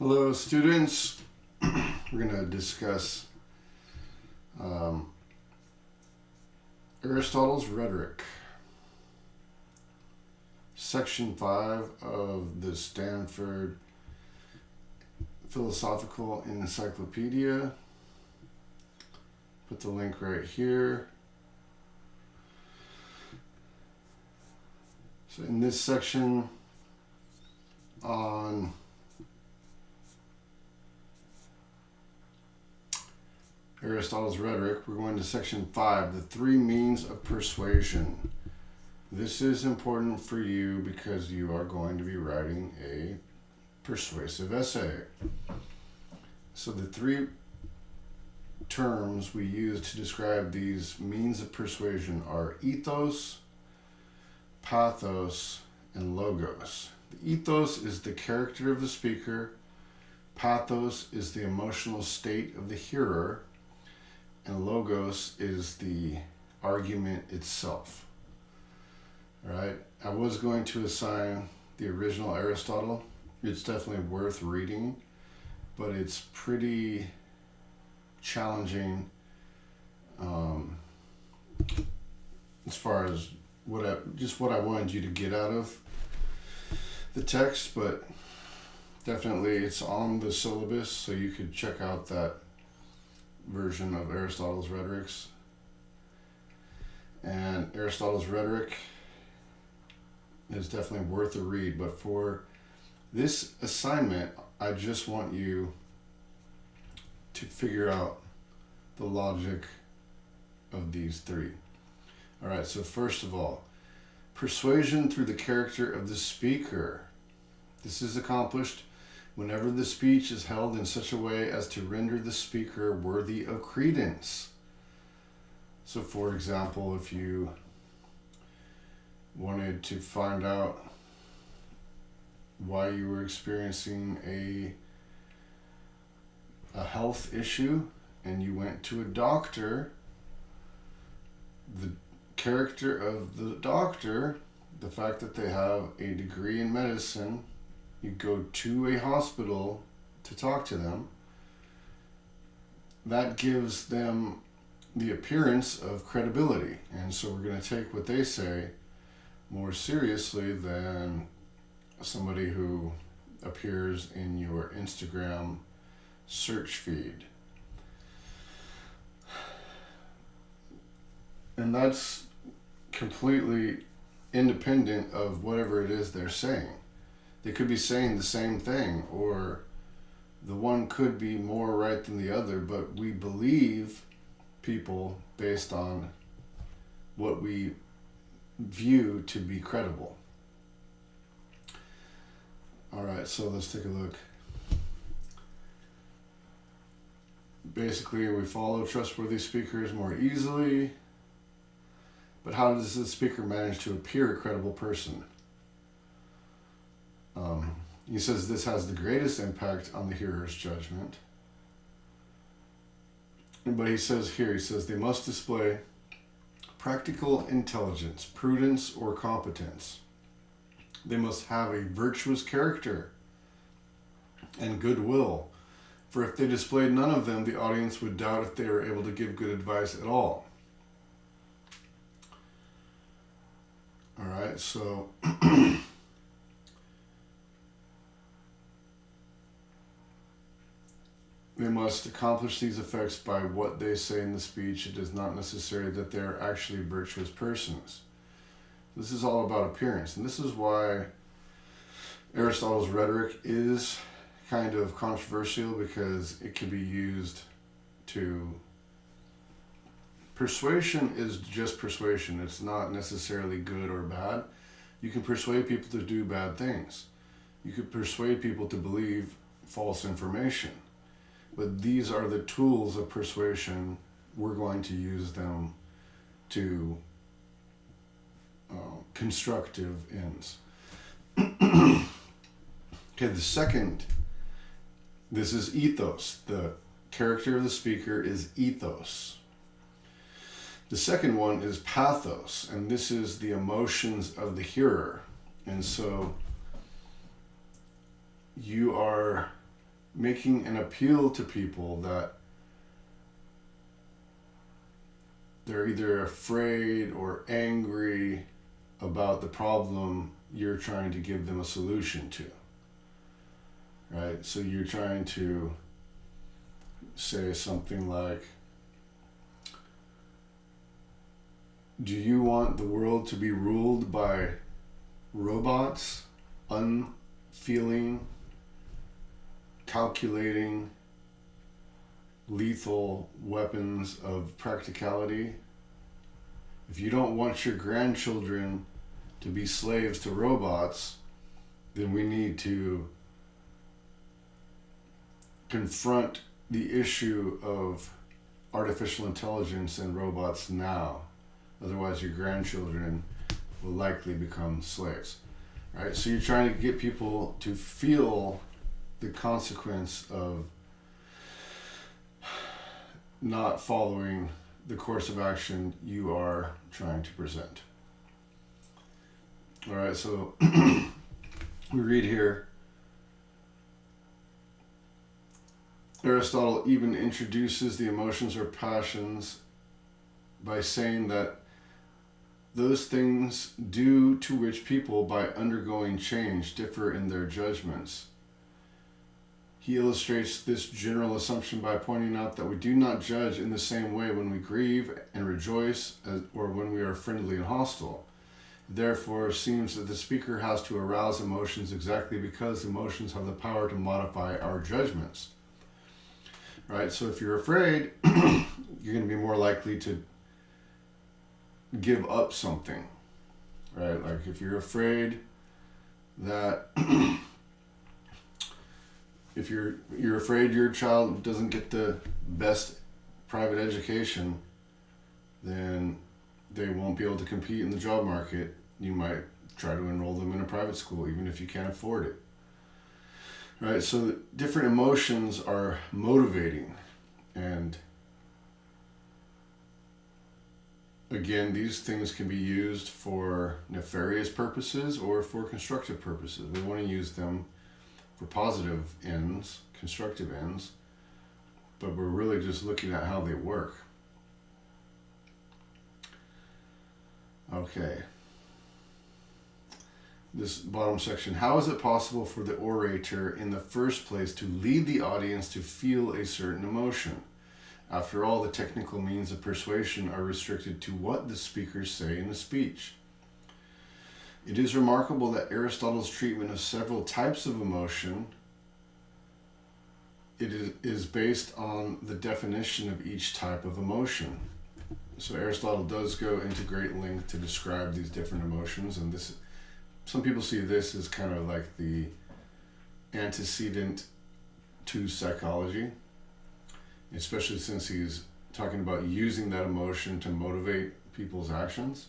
Hello, students. We're going to discuss Aristotle's Rhetoric, Section 5 of the Stanford Philosophical Encyclopedia. Put the link right here. So in this section on Aristotle's Rhetoric, we're going to section 5, the three means of persuasion. This is important for you because you are going to be writing a persuasive essay. So the three terms we use to describe these means of persuasion are ethos, pathos, and logos. The ethos is the character of the speaker, pathos is the emotional state of the hearer, and logos is the argument itself. All right, I was going to assign the original Aristotle. It's definitely worth reading, but it's pretty challenging as far as what I wanted you to get out of the text, but definitely it's on the syllabus, so you could check out that version of Aristotle's Rhetorics. And Aristotle's Rhetoric is definitely worth a read, but for this assignment, I just want you to figure out the logic of these three. All right, so first of all, persuasion through the character of the speaker. This is accomplished whenever the speech is held in such a way as to render the speaker worthy of credence. So for example, if you wanted to find out why you were experiencing a health issue and you went to a doctor, the character of the doctor, the fact that they have a degree in medicine, you go to a hospital to talk to them, that gives them the appearance of credibility. And so we're going to take what they say more seriously than somebody who appears in your Instagram search feed. And that's completely independent of whatever it is they're saying. They could be saying the same thing, or the one could be more right than the other, but we believe people based on what we view to be credible. All right, so let's take a look. Basically, we follow trustworthy speakers more easily, but how does the speaker manage to appear a credible person? He says this has the greatest impact on the hearer's judgment. But he says they must display practical intelligence, prudence, or competence. They must have a virtuous character and goodwill, for if they displayed none of them, the audience would doubt if they were able to give good advice at all. All right, so they must accomplish these effects by what they say in the speech. It is not necessary that they are actually virtuous persons. This is all about appearance, and this is why Aristotle's Rhetoric is kind of controversial, because it can be used to... Persuasion is just persuasion. It's not necessarily good or bad. You can persuade people to do bad things. You could persuade people to believe false information. But these are the tools of persuasion. We're going to use them to constructive ends. Okay, the second, this is ethos. The character of the speaker is ethos. The second one is pathos, and this is the emotions of the hearer. And so you are making an appeal to people that they're either afraid or angry about the problem you're trying to give them a solution to, right? So you're trying to say something like, do you want the world to be ruled by robots, unfeeling, calculating, lethal weapons of practicality? If you don't want your grandchildren to be slaves to robots, then we need to confront the issue of artificial intelligence and robots now. Otherwise, your grandchildren will likely become slaves. Right? So you're trying to get people to feel the consequence of not following the course of action you are trying to present. All right, so we read here, Aristotle even introduces the emotions or passions by saying that those things due to which people, by undergoing change, differ in their judgments. He illustrates this general assumption by pointing out that we do not judge in the same way when we grieve and rejoice or when we are friendly and hostile. Therefore, it seems that the speaker has to arouse emotions exactly because emotions have the power to modify our judgments. Right? So if you're afraid, you're going to be more likely to give up something. Right? Like if you're afraid that if you're afraid your child doesn't get the best private education, then they won't be able to compete in the job market. You might try to enroll them in a private school, even if you can't afford it. Right? So different emotions are motivating. And again, these things can be used for nefarious purposes or for constructive purposes. We want to use them for positive ends, constructive ends, but we're really just looking at how they work. Okay. This bottom section, how is it possible for the orator in the first place to lead the audience to feel a certain emotion? After all, the technical means of persuasion are restricted to what the speakers say in the speech. It is remarkable that Aristotle's treatment of several types of emotion is based on the definition of each type of emotion. So Aristotle does go into great length to describe these different emotions, and this, some people see this as kind of like the antecedent to psychology, especially since he's talking about using that emotion to motivate people's actions.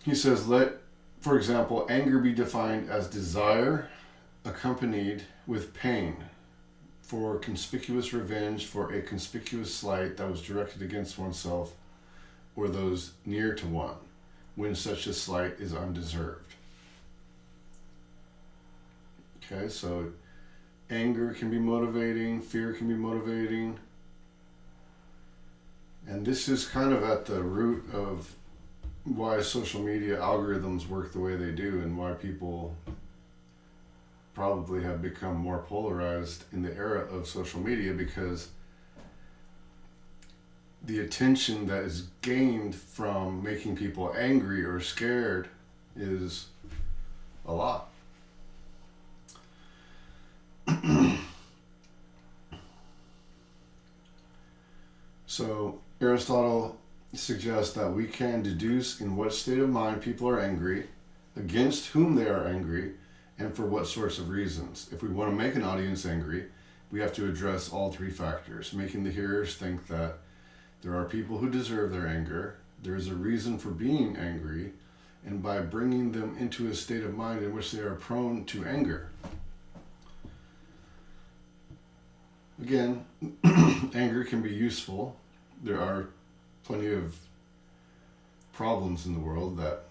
He says, let, for example, anger be defined as desire accompanied with pain for conspicuous revenge for a conspicuous slight that was directed against oneself or those near to one, when such a slight is undeserved. Okay, so anger can be motivating, fear can be motivating, and this is kind of at the root of why social media algorithms work the way they do and why people probably have become more polarized in the era of social media, because the attention that is gained from making people angry or scared is a lot. So Aristotle suggests that we can deduce in what state of mind people are angry, against whom they are angry, and for what sorts of reasons. If we want to make an audience angry, we have to address all three factors, making the hearers think that there are people who deserve their anger, there is a reason for being angry, and by bringing them into a state of mind in which they are prone to anger. Again, anger can be useful. There are plenty of problems in the world that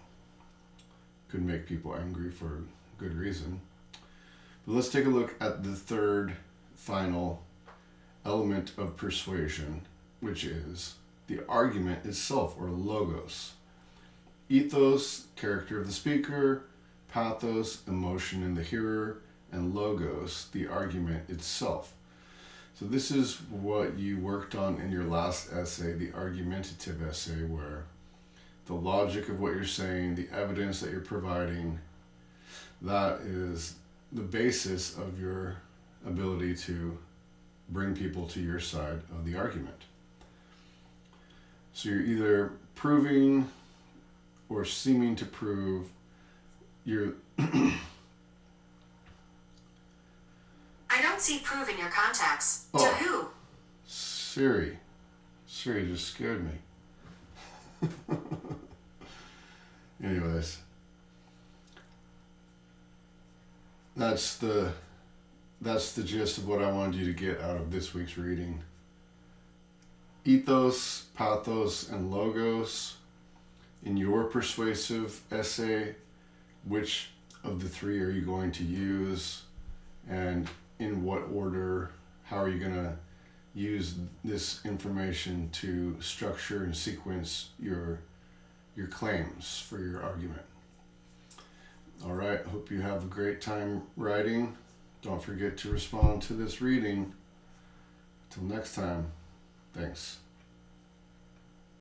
could make people angry for good reason. let's take a look at the third final element of persuasion, which is the argument itself, or logos. Ethos, character of the speaker; pathos, emotion in the hearer; and logos, the argument itself. So this is what you worked on in your last essay, the argumentative essay, where the logic of what you're saying, the evidence that you're providing, that is the basis of your ability to bring people to your side of the argument. So you're either proving or seeming to prove your... I don't see proof in your contacts. To who? Siri. Siri just scared me. Anyways. That's the gist of what I wanted you to get out of this week's reading. Ethos, pathos, and logos. In your persuasive essay, which of the three are you going to use, and in what order? How are you going to use this information to structure and sequence your claims for your argument? All right, hope you have a great time writing. Don't forget to respond to this reading. Till next time, thanks.